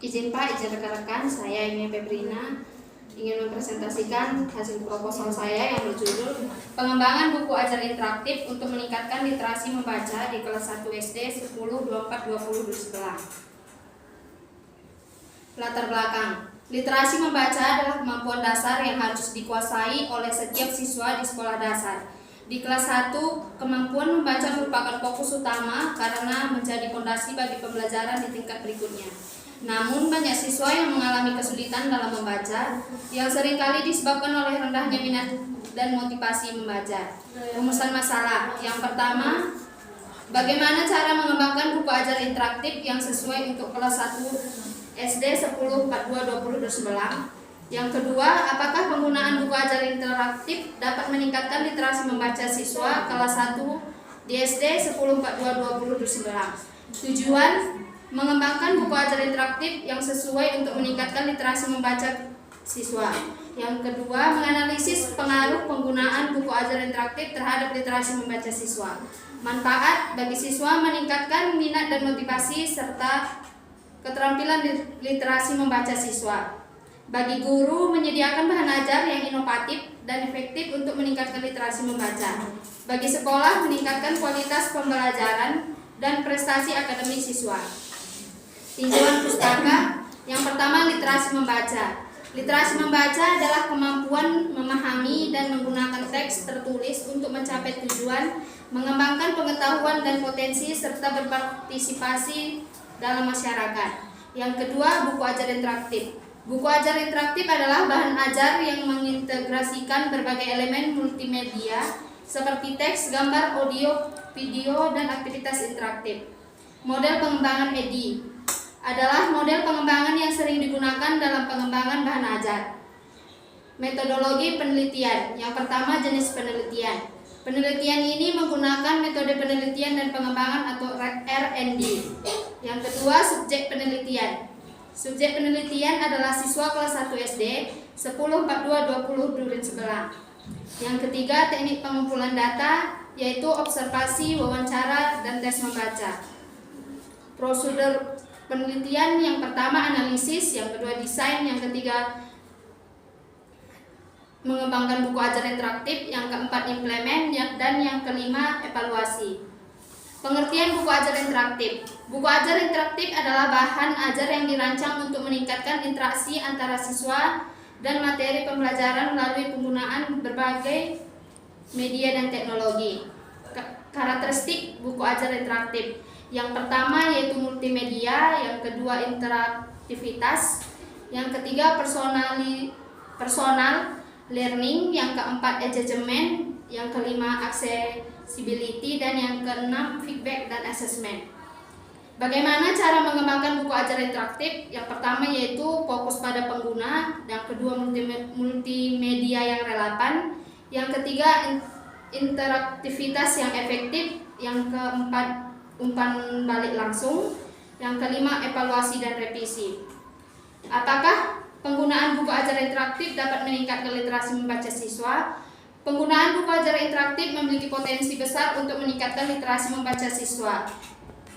Izin Pak, izin rekan-rekan, saya Emi Febrina ingin mempresentasikan hasil proposal saya yang berjudul Pengembangan buku ajar interaktif untuk meningkatkan literasi membaca di kelas 1 SD 10-24-20 Latar belakang. Literasi membaca adalah kemampuan dasar yang harus dikuasai oleh setiap siswa di sekolah dasar. Di kelas 1, kemampuan membaca merupakan fokus utama karena menjadi fondasi bagi pembelajaran di tingkat berikutnya. Namun banyak siswa yang mengalami kesulitan dalam membaca yang seringkali disebabkan oleh rendahnya minat dan motivasi membaca. Rumusan masalah. Yang pertama, bagaimana cara mengembangkan buku ajar interaktif yang sesuai untuk kelas 1 SD 10-42-20 Yang kedua, apakah penggunaan buku ajar interaktif dapat meningkatkan literasi membaca siswa kelas 1 di SD 10-42-20 Tujuan, mengembangkan buku ajar interaktif yang sesuai untuk meningkatkan literasi membaca siswa. Yang kedua, menganalisis pengaruh penggunaan buku ajar interaktif terhadap literasi membaca siswa. Manfaat bagi siswa meningkatkan minat dan motivasi serta keterampilan literasi membaca siswa. Bagi guru, menyediakan bahan ajar yang inovatif dan efektif untuk meningkatkan literasi membaca. Bagi sekolah, meningkatkan kualitas pembelajaran dan prestasi akademik siswa. Tinjauan pustaka. Yang pertama, literasi membaca. Literasi membaca adalah kemampuan memahami dan menggunakan teks tertulis untuk mencapai tujuan, mengembangkan pengetahuan dan potensi, serta berpartisipasi dalam masyarakat. Yang kedua, buku ajar interaktif. Buku ajar interaktif adalah bahan ajar yang mengintegrasikan berbagai elemen multimedia seperti teks, gambar, audio, video, dan aktivitas interaktif. Model pengembangan EDI adalah model pengembangan yang sering digunakan dalam pengembangan bahan ajar. Metodologi penelitian. Yang pertama, jenis penelitian. Penelitian ini menggunakan metode penelitian dan pengembangan atau R&D. Yang kedua, subjek penelitian. Subjek penelitian adalah siswa kelas 1 SD 10-42-20 Yang ketiga, teknik pengumpulan data, yaitu observasi, wawancara, dan tes membaca. Prosedur penelitian. Yang pertama, analisis. Yang kedua, desain. Yang ketiga, mengembangkan buku ajar interaktif. Yang keempat, implement. Dan yang kelima, evaluasi. Pengertian buku ajar interaktif. Buku ajar interaktif adalah bahan ajar yang dirancang untuk meningkatkan interaksi antara siswa dan materi pembelajaran melalui penggunaan berbagai media dan teknologi. Karakteristik buku ajar interaktif. Yang pertama yaitu multimedia, yang kedua interaktivitas, yang ketiga personal learning, yang keempat engagement, yang kelima accessibility, dan yang keenam feedback dan assessment. Bagaimana cara mengembangkan buku ajar interaktif? Yang pertama yaitu fokus pada pengguna, yang kedua multimedia yang relevan, yang ketiga interaktivitas yang efektif, yang keempat umpan balik langsung, yang kelima evaluasi dan revisi. Apakah penggunaan buku ajar interaktif dapat meningkatkan literasi membaca siswa? Penggunaan buku ajar interaktif memiliki potensi besar untuk meningkatkan literasi membaca siswa.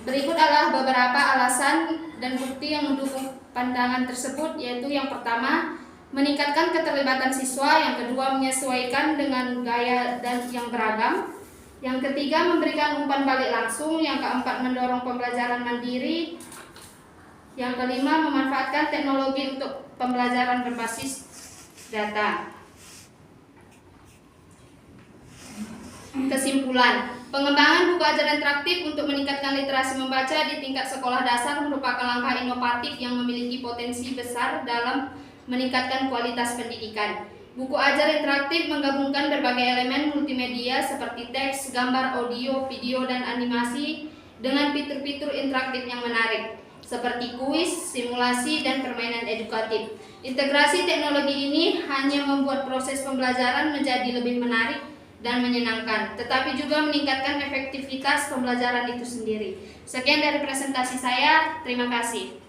Berikut adalah beberapa alasan dan bukti yang mendukung pandangan tersebut, yaitu yang pertama, meningkatkan keterlibatan siswa, yang kedua, menyesuaikan dengan gaya dan yang beragam, yang ketiga, memberikan umpan balik langsung, yang keempat, mendorong pembelajaran mandiri, yang kelima, memanfaatkan teknologi untuk pembelajaran berbasis data. Kesimpulan, pengembangan buku ajar interaktif untuk meningkatkan literasi membaca di tingkat sekolah dasar merupakan langkah inovatif yang memiliki potensi besar dalam meningkatkan kualitas pendidikan. Buku ajar interaktif menggabungkan berbagai elemen multimedia seperti teks, gambar, audio, video, dan animasi dengan fitur-fitur interaktif yang menarik, seperti kuis, simulasi, dan permainan edukatif. Integrasi teknologi ini hanya membuat proses pembelajaran menjadi lebih menarik dan menyenangkan, tetapi juga meningkatkan efektivitas pembelajaran itu sendiri. Sekian dari presentasi saya, terima kasih.